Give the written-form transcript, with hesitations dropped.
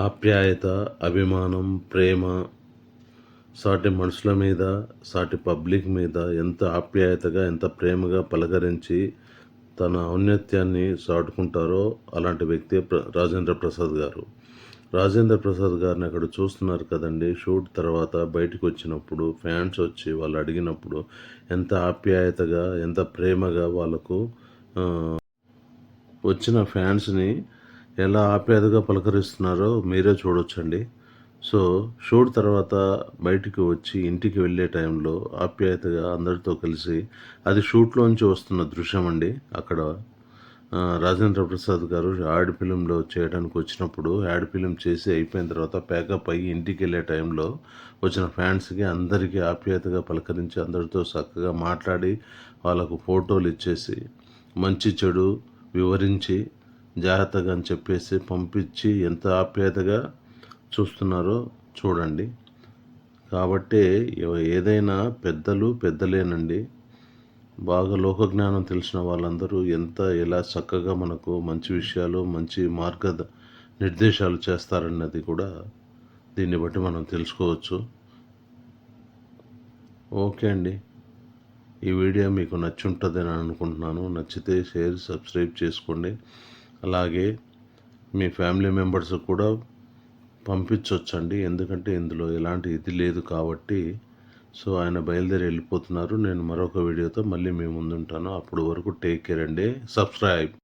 ఆప్యాయత, అభిమానం, ప్రేమ సాటి మనుషుల మీద, సాటి పబ్లిక్ మీద ఎంత ఆప్యాయతగా, ఎంత ప్రేమగా పలకరించి తన ఔన్నత్యాన్ని చాటుకుంటారో అలాంటి వ్యక్తే రాజేంద్ర ప్రసాద్ గారు. రాజేంద్ర ప్రసాద్ గారిని అక్కడ చూస్తున్నారు కదండి. షూట్ తర్వాత బయటకు వచ్చినప్పుడు ఫ్యాన్స్ వచ్చి వాళ్ళు అడిగినప్పుడు ఎంత ఆప్యాయతగా, ఎంత ప్రేమగా వాళ్ళకు వచ్చిన ఫ్యాన్స్ని ఎలా ఆప్యాయతగా పలకరిస్తున్నారో మీరే చూడొచ్చండి. సో షూట్ తర్వాత బయటికి వచ్చి ఇంటికి వెళ్ళే టైంలో ఆప్యాయతగా అందరితో కలిసి, అది షూట్లోంచి వస్తున్న దృశ్యం అండి. అక్కడ రాజేంద్ర ప్రసాద్ గారు యాడ్ ఫిలింలో చేయడానికి వచ్చినప్పుడు, యాడ్ ఫిలిం చేసి అయిపోయిన తర్వాత ప్యాకప్ అయ్యి ఇంటికి వెళ్ళే టైంలో వచ్చిన ఫ్యాన్స్కి అందరికీ ఆప్యాయతగా పలకరించి అందరితో చక్కగా మాట్లాడి వాళ్ళకు ఫోటోలు ఇచ్చేసి మంచి చెడు వివరించి జాగ్రత్తగా అని చెప్పేసి పంపించి ఎంత ఆప్యాయతగా చూస్తున్నారో చూడండి. కాబట్టే ఏదైనా పెద్దలు పెద్దలేనండి. బాగా లోకజ్ఞానం తెలిసిన వాళ్ళందరూ ఎలా చక్కగా మనకు మంచి విషయాలు, మంచి నిర్దేశాలు చేస్తారన్నది కూడా దీన్ని బట్టి మనం తెలుసుకోవచ్చు. ఓకే అండి, ఈ వీడియో మీకు నచ్చి ఉంటుందని అనుకుంటున్నాను. నచ్చితే షేర్, సబ్స్క్రైబ్ చేసుకోండి. అలాగే మీ ఫ్యామిలీ మెంబర్స్ కూడా పంపించవచ్చండి, ఎందుకంటే ఇందులో ఎలాంటి ఇది లేదు కాబట్టి. సో ఆయన బయలుదేరి వెళ్ళిపోతున్నారు. నేను మరొక వీడియోతో మళ్ళీ మీ ముందుంటాను. అప్పటి వరకు టేక్ కేర్ అండి. సబ్స్క్రైబ్.